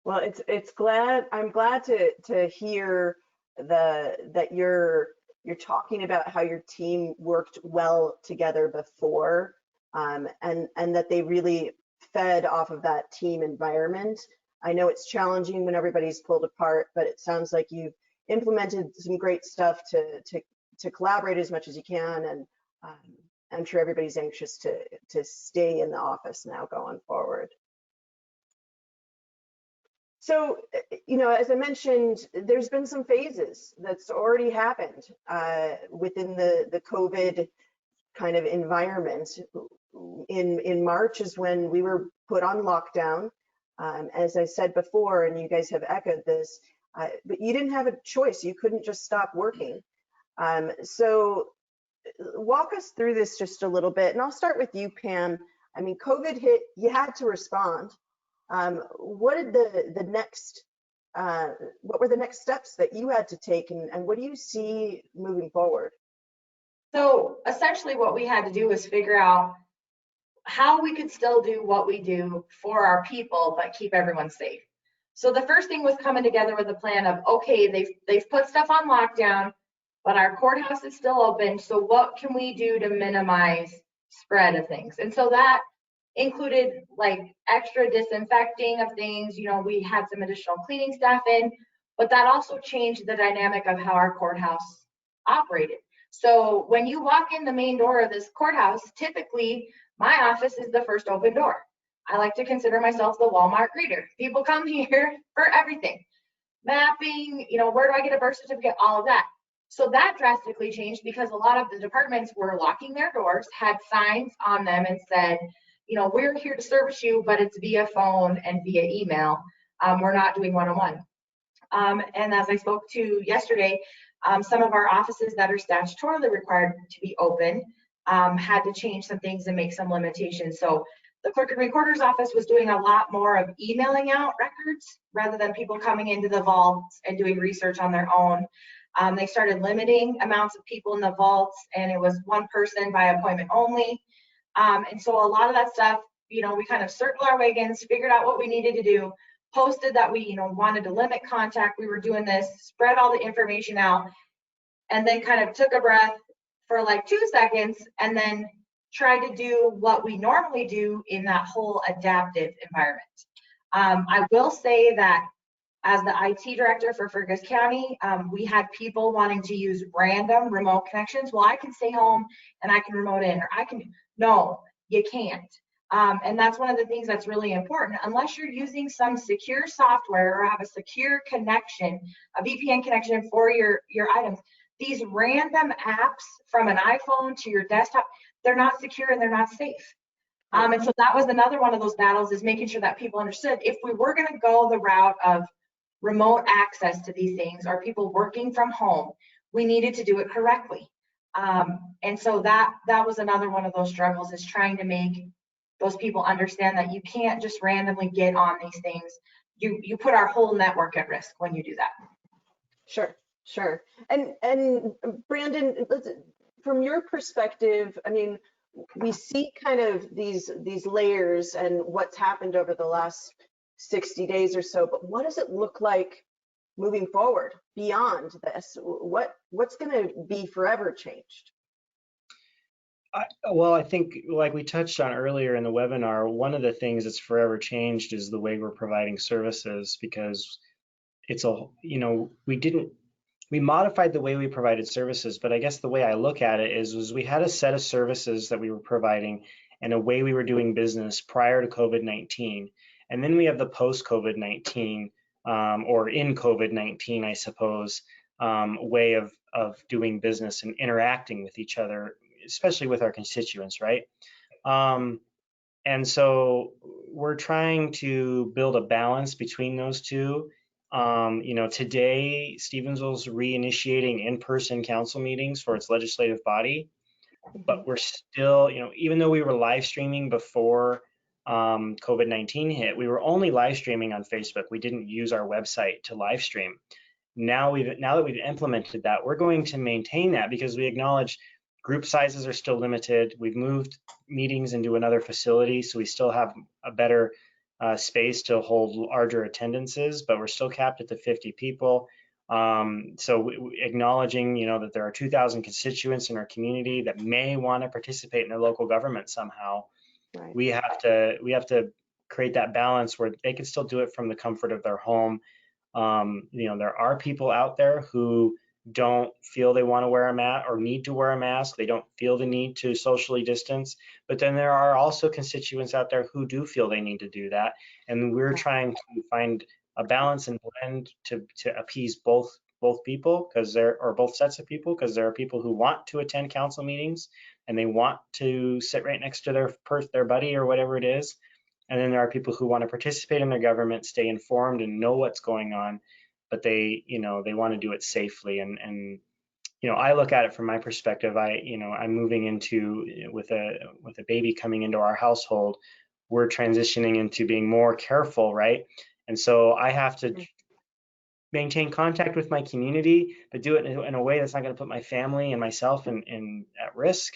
Well, I'm glad to hear that you're you're talking about how your team worked well together before, and that they really fed off of that team environment. I know it's challenging when everybody's pulled apart, but it sounds like you've implemented some great stuff to collaborate as much as you can, and I'm sure everybody's anxious to stay in the office now going forward. So, as I mentioned, there's been some phases that's already happened within the COVID kind of environment. In March is when we were put on lockdown. As I said before, and you guys have echoed this, but you didn't have a choice. You couldn't just stop working. So walk us through this just a little bit, and I'll start with you, Pam. I mean, COVID hit, you had to respond. What did what were the next steps that you had to take, and what do you see moving forward? So essentially what we had to do was figure out how we could still do what we do for our people, but keep everyone safe. So the first thing was coming together with a plan of, okay, they've put stuff on lockdown, but our courthouse is still open. So what can we do to minimize spread of things? And so that included like extra disinfecting of things. We had some additional cleaning staff in, but that also changed the dynamic of how our courthouse operated. So when you walk in the main door of this courthouse, typically my office is the first open door. I like to consider myself the Walmart greeter. People come here for everything. Mapping, where do I get a birth certificate, all of that. So that drastically changed because a lot of the departments were locking their doors, had signs on them and said, we're here to service you, but it's via phone and via email. We're not doing one-on-one. And as I spoke to yesterday, some of our offices that are statutorily required to be open had to change some things and make some limitations. So the clerk and recorder's office was doing a lot more of emailing out records rather than people coming into the vaults and doing research on their own. They started limiting amounts of people in the vaults, and it was one person by appointment only. And so a lot of that stuff, we kind of circled our wagons, figured out what we needed to do, posted that we, wanted to limit contact. We were doing this, spread all the information out, and then kind of took a breath for like 2 seconds and then tried to do what we normally do in that whole adaptive environment. I will say that as the IT director for Fergus County, we had people wanting to use random remote connections. Well, I can stay home and I can remote in, or no, you can't. And that's one of the things that's really important. Unless you're using some secure software or have a secure connection, a VPN connection for your items, these random apps from an iPhone to your desktop, they're not secure and they're not safe. And so that was another one of those battles, is making sure that people understood if we were going to go the route of remote access to these things or people working from home, we needed to do it correctly. And so that was another one of those struggles, is trying to make those people understand that you can't just randomly get on these things. You put our whole network at risk when you do that. Sure. And Brandon, from your perspective, I mean, we see kind of these layers and what's happened over the last 60 days or so, but what does it look like moving forward beyond this? What's going to be forever changed? Well, I think, like we touched on earlier in the webinar, one of the things that's forever changed is the way we're providing services, because it's we modified the way we provided services, but I guess the way I look at it is we had a set of services that we were providing and a way we were doing business prior to COVID-19. And then we have the post-COVID-19 or in COVID-19, I suppose, way of doing business and interacting with each other, especially with our constituents, right? And so we're trying to build a balance between those two. Today, Stevensville's reinitiating in-person council meetings for its legislative body, but we're still, even though we were live streaming before COVID-19 hit, we were only live streaming on Facebook. We didn't use our website to live stream. Now that we've implemented that, we're going to maintain that because we acknowledge group sizes are still limited. We've moved meetings into another facility, so we still have a better space to hold larger attendances, but we're still capped at the 50 people. So acknowledging, that there are 2,000 constituents in our community that may want to participate in their local government somehow. Right. We have to create that balance where they can still do it from the comfort of their home. There are people out there who don't feel they want to wear a mask or need to wear a mask. They don't feel the need to socially distance. But then there are also constituents out there who do feel they need to do that. And we're trying to find a balance and blend to appease both people, because or both sets of people, because there are people who want to attend council meetings and they want to sit right next to their buddy or whatever it is. And then there are people who want to participate in their government, stay informed and know what's going on, but they want to do it safely. And I look at it from my perspective. I'm moving into with a baby coming into our household. We're transitioning into being more careful, right? And so I have to maintain contact with my community, but do it in a way that's not going to put my family and myself in at risk.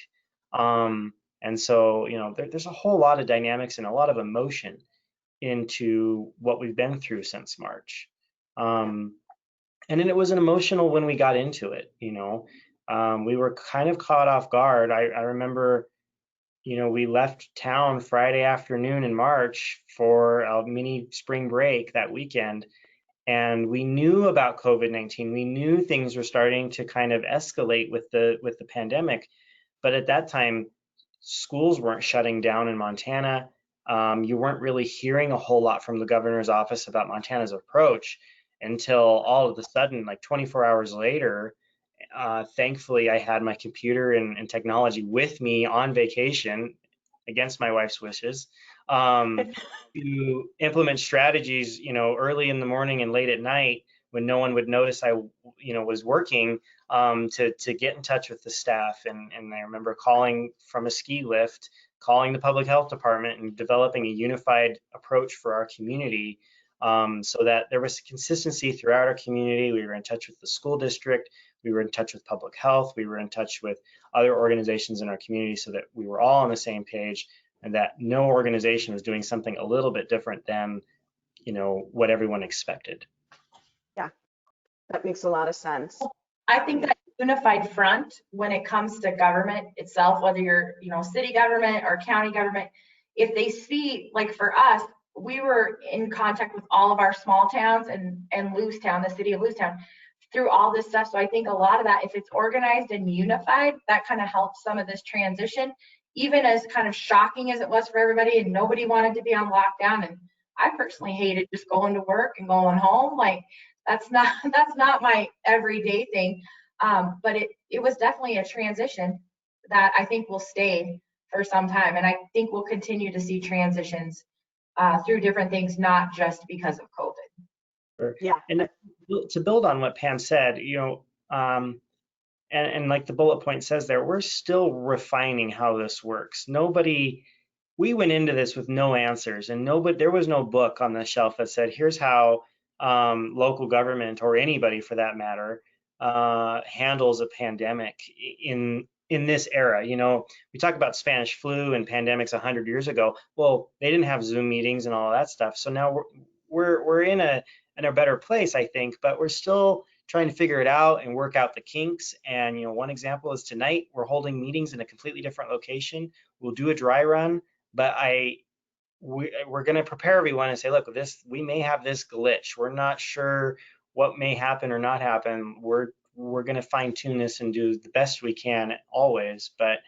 And so, there's a whole lot of dynamics and a lot of emotion into what we've been through since March. And then it was an emotional when we got into it, we were kind of caught off guard. I remember, we left town Friday afternoon in March for a mini spring break that weekend. And we knew about COVID-19. We knew things were starting to kind of escalate with the pandemic. But at that time, schools weren't shutting down in Montana. You weren't really hearing a whole lot from the governor's office about Montana's approach until all of a sudden, like 24 hours later. Thankfully, I had my computer and technology with me on vacation, against my wife's wishes, to implement strategies, early in the morning and late at night when no one would notice I, was working, to get in touch with the staff. And I remember calling from a ski lift, calling the public health department and developing a unified approach for our community, so that there was consistency throughout our community. We were in touch with the school district. We were in touch with public health. We were in touch with other organizations in our community so that we were all on the same page and that no organization was doing something a little bit different than, what everyone expected. Yeah, that makes a lot of sense. I think that unified front when it comes to government itself, whether you're, city government or county government, if they see, like for us, we were in contact with all of our small towns and Lewistown, the city of Lewistown, through all this stuff. So I think a lot of that, if it's organized and unified, that kind of helps some of this transition, even as kind of shocking as it was for everybody and nobody wanted to be on lockdown. And I personally hated just going to work and going home. Like that's not my everyday thing. But it was definitely a transition that I think will stay for some time. And I think we'll continue to see transitions through different things, not just because of COVID. Yeah. And to build on what Pam said, and like the bullet point says there, we're still refining how this works. We went into this with no answers, and there was no book on the shelf that said, here's how local government, or anybody for that matter, handles a pandemic in this era. We talk about Spanish flu and pandemics 100 years ago. Well, they didn't have Zoom meetings and all of that stuff. So now we're in a better place, I think, but we're still trying to figure it out and work out the kinks. And one example is tonight we're holding meetings in a completely different location. We'll do a dry run, but we're going to prepare everyone and say, look, we may have this glitch. We're not sure what may happen or not happen. We're going to fine tune this and do the best we can always. But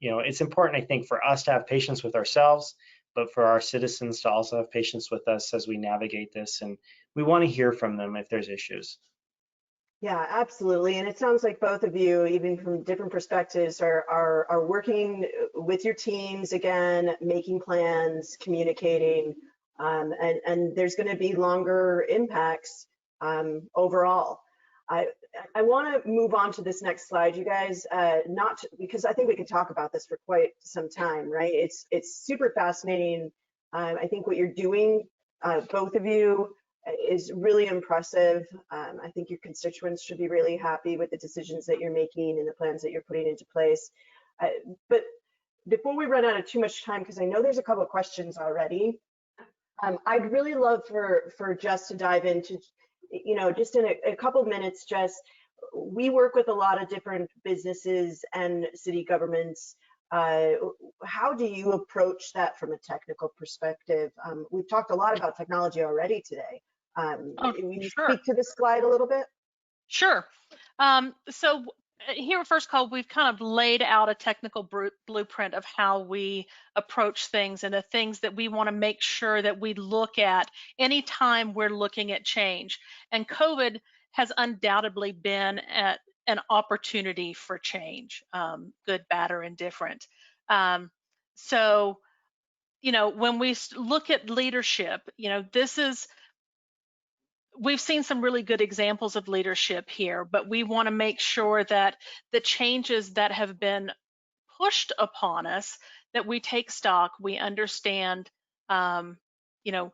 it's important, I think, for us to have patience with ourselves, but for our citizens to also have patience with us as we navigate this. And we want to hear from them if there's issues. Yeah, absolutely. And it sounds like both of you, even from different perspectives, are working with your teams again, making plans, communicating, and there's going to be longer impacts overall. I want to move on to this next slide, you guys, because I think we could talk about this for quite some time, right? It's super fascinating. I think what you're doing, both of you, is really impressive. I think your constituents should be really happy with the decisions that you're making and the plans that you're putting into place. But before we run out of too much time, because I know there's a couple of questions already, I'd really love for Jess to dive into you know, just in a couple minutes, Jess, we work with a lot of different businesses and city governments. Uh, how do you approach that from a technical perspective? We've talked a lot about technology already today. Oh, Will you sure. speak to this slide a little bit? Sure. So here at First Call, we've kind of laid out a technical blueprint of how we approach things and the things that we want to make sure that we look at anytime we're looking at change. And COVID has undoubtedly been an opportunity for change, good, bad, or indifferent. So, you know, when we look at leadership, you know, we've seen some really good examples of leadership here, but we want to make sure that the changes that have been pushed upon us, that we take stock, we understand, you know,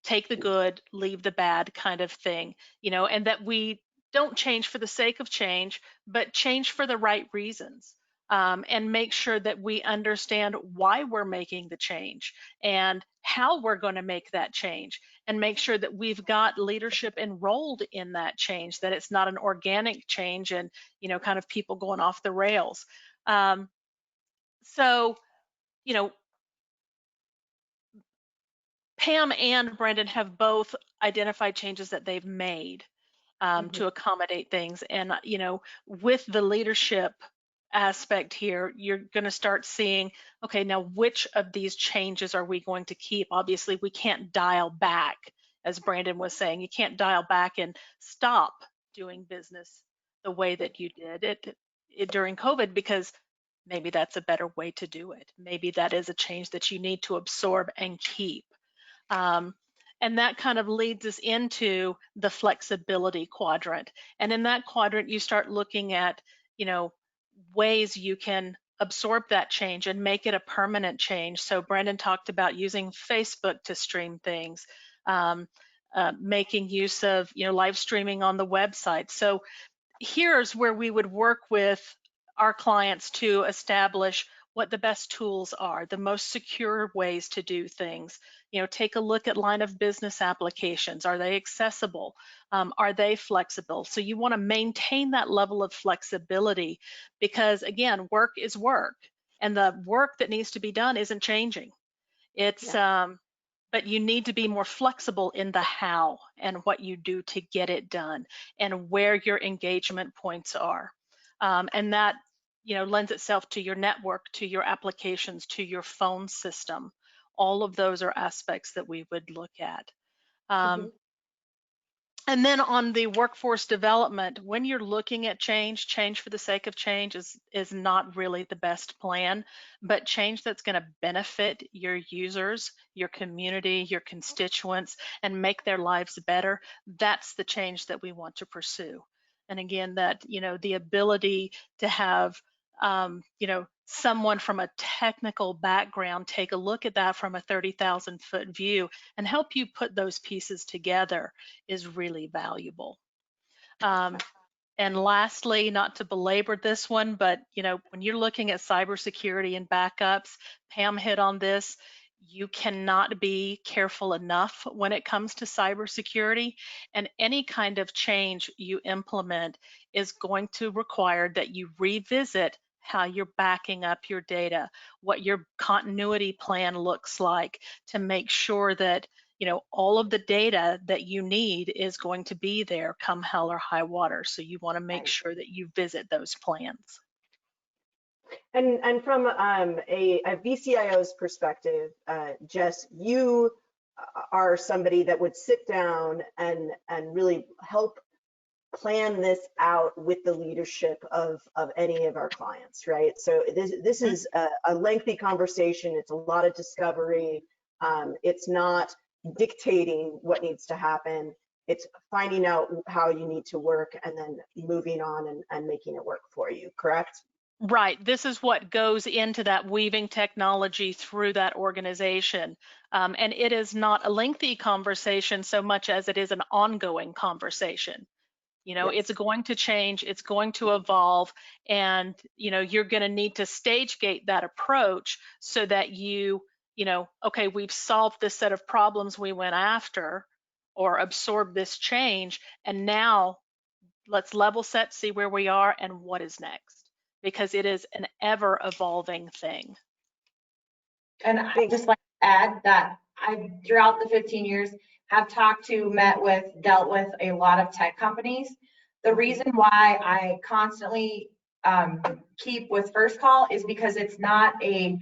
take the good, leave the bad kind of thing, you know, and that we don't change for the sake of change, but change for the right reasons. And make sure that we understand why we're making the change and how we're going to make that change, and make sure that we've got leadership enrolled in that change, that it's not an organic change and, you know, kind of people going off the rails. So, you know, Pam and Brendan have both identified changes that they've made to accommodate things. And, you know, with the leadership aspect here, you're going to start seeing, okay, now which of these changes are we going to keep? Obviously, we can't dial back, as Brandon was saying. You can't dial back and stop doing business the way that you did it during COVID, because maybe that's a better way to do it. Maybe that is a change that you need to absorb and keep. And that kind of leads us into the flexibility quadrant. And in that quadrant, you start looking at, you know, ways you can absorb that change and make it a permanent change. So Brandon talked about using Facebook to stream things, making use of, you know, live streaming on the website. So here's where we would work with our clients to establish what the best tools are, the most secure ways to do things. You know, take a look at line of business applications. Are they accessible? Are they flexible? So you want to maintain that level of flexibility, because again, work is work, and the work that needs to be done isn't changing. It's but you need to be more flexible in the how and what you do to get it done, and where your engagement points are. And that, you know, lends itself to your network, to your applications, to your phone system. All of those are aspects that we would look at. And then on the workforce development, when you're looking at change for the sake of change is not really the best plan, but change that's going to benefit your users, your community, your constituents, and make their lives better, that's the change that we want to pursue. And again, that, you know, the ability to have, you know, someone from a technical background take a look at that from a 30,000-foot view and help you put those pieces together is really valuable. And lastly, not to belabor this one, but, you know, when you're looking at cybersecurity and backups, Pam hit on this. You cannot be careful enough when it comes to cybersecurity, and any kind of change you implement is going to require that you revisit how you're backing up your data, what your continuity plan looks like, to make sure that, you know, all of the data that you need is going to be there come hell or high water. So you want to make sure that you visit those plans. And from a VCIO's perspective, Jess, you are somebody that would sit down and really help plan this out with the leadership of any of our clients, right? So this is a lengthy conversation. It's a lot of discovery. It's not dictating what needs to happen. It's finding out how you need to work and then moving on and making it work for you, correct? Right. This is what goes into that weaving technology through that organization. And it is not a lengthy conversation so much as it is an ongoing conversation. You know, Yes. it's going to change, it's going to evolve, and, you know, you're going to need to stage gate that approach so that you know, okay, we've solved this set of problems we went after. or absorb this change. And now let's level set, see where we are and what is next, because it is an ever evolving thing. And I just like to add that I, throughout the 15 years, have talked to, met with, dealt with a lot of tech companies. The reason why I constantly keep with First Call is because it's not a,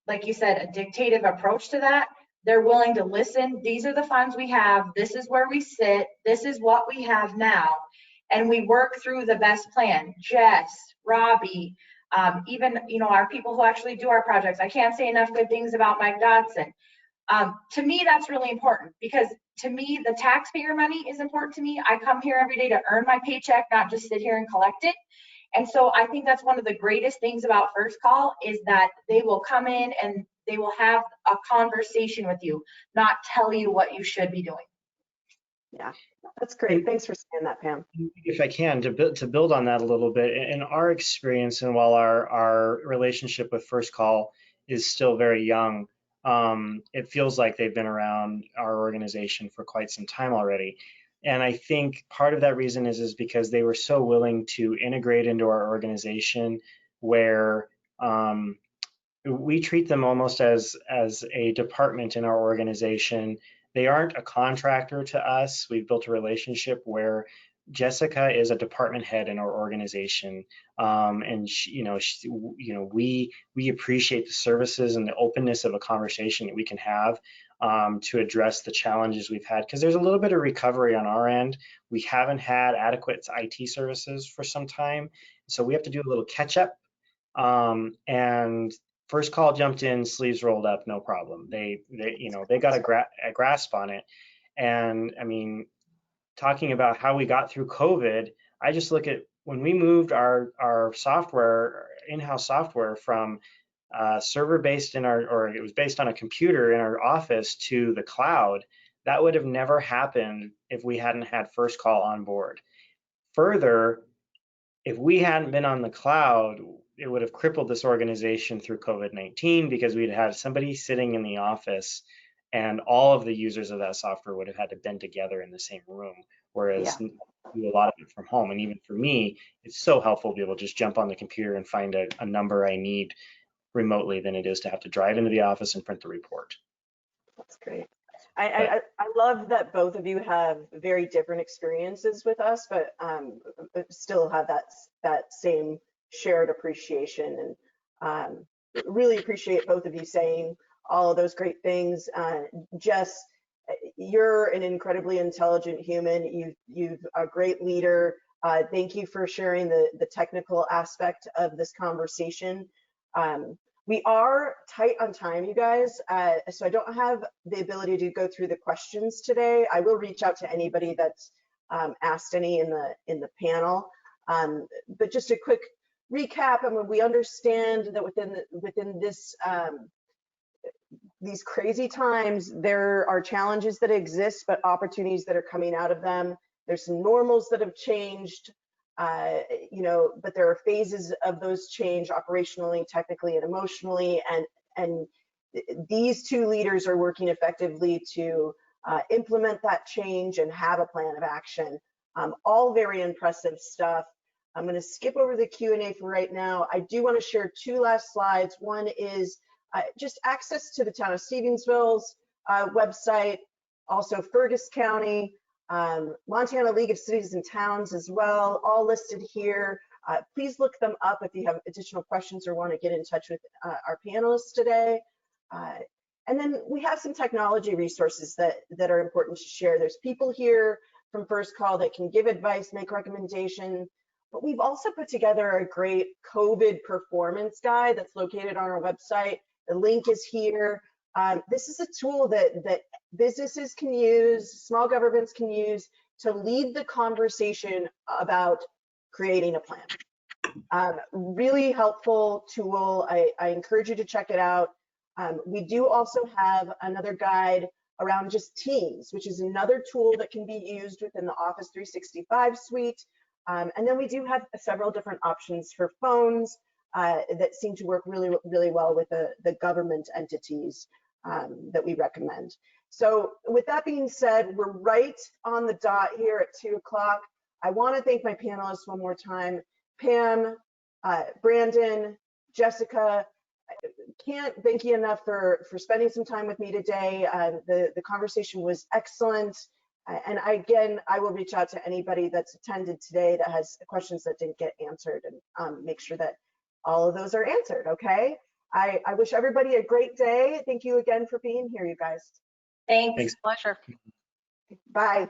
like you said, a dictative approach to that. They're willing to listen. These are the funds we have. This is where we sit. This is what we have now. And we work through the best plan. Jess, Robbie, even, you know, our people who actually do our projects. I can't say enough good things about Mike Dodson. To me, that's really important, because to me, the taxpayer money is important to me. I come here every day to earn my paycheck, not just sit here and collect it. And so I think that's one of the greatest things about First Call, is that they will come in and they will have a conversation with you, not tell you what you should be doing. Yeah, that's great. Thanks for saying that, Pam. If I can, to build on that a little bit, in our experience, and while our relationship with First Call is still very young, it feels like they've been around our organization for quite some time already. And I think part of that reason is because they were so willing to integrate into our organization, where we treat them almost as a department in our organization. They aren't a contractor to us. We've built a relationship where Jessica is a department head in our organization, and we appreciate the services and the openness of a conversation that we can have to address the challenges we've had, because there's a little bit of recovery on our end. We haven't had adequate IT services for some time, so we have to do a little catch up. And First Call jumped in, sleeves rolled up, no problem. They got a grasp on it. And I mean, talking about how we got through COVID, I just look at when we moved our software, in-house software, from server-based or it was based on a computer in our office to the cloud. That would have never happened if we hadn't had First Call on board. Further, if we hadn't been on the cloud, it would have crippled this organization through COVID-19, because we'd had somebody sitting in the office and all of the users of that software would have had to bend together in the same room, whereas do a lot of it from home. And even for me, it's so helpful to be able to just jump on the computer and find a number I need remotely than it is to have to drive into the office and print the report. That's great. I love that both of you have very different experiences with us, but still have that same shared appreciation, and really appreciate both of you saying all of those great things. Jess, you're an incredibly intelligent human. You've a great leader. Thank you for sharing the technical aspect of this conversation. We are tight on time, you guys, so I don't have the ability to go through the questions today. I will reach out to anybody that's asked any in the panel. But just a quick recap. I mean, we understand that within this these crazy times, there are challenges that exist, but opportunities that are coming out of them. There's some normals that have changed. But there are phases of those change operationally, technically, and emotionally, and these two leaders are working effectively to implement that change and have a plan of action. All very impressive stuff. I'm going to skip over the Q&A for right now. I do want to share two last slides. One is just access to the town of Stevensville's website, also Fergus County, Montana League of Cities and Towns as well, all listed here. Please look them up if you have additional questions or want to get in touch with our panelists today. And then we have some technology resources that are important to share. There's people here from First Call that can give advice, make recommendations, but we've also put together a great COVID performance guide that's located on our website. The link is here. This is a tool that businesses can use, small governments can use to lead the conversation about creating a plan. Really helpful tool. I encourage you to check it out. We do also have another guide around just Teams, which is another tool that can be used within the Office 365 suite. And then we do have several different options for phones that seem to work really, really well with the government entities that we recommend. So with that being said, we're right on the dot here at 2 o'clock. I want to thank my panelists one more time. Pam, Brandon, Jessica, can't thank you enough for spending some time with me today. The conversation was excellent. And again, I will reach out to anybody that's attended today that has questions that didn't get answered, and make sure that all of those are answered, okay? I wish everybody a great day. Thank you again for being here, you guys. Thanks. Thanks. Pleasure. Bye.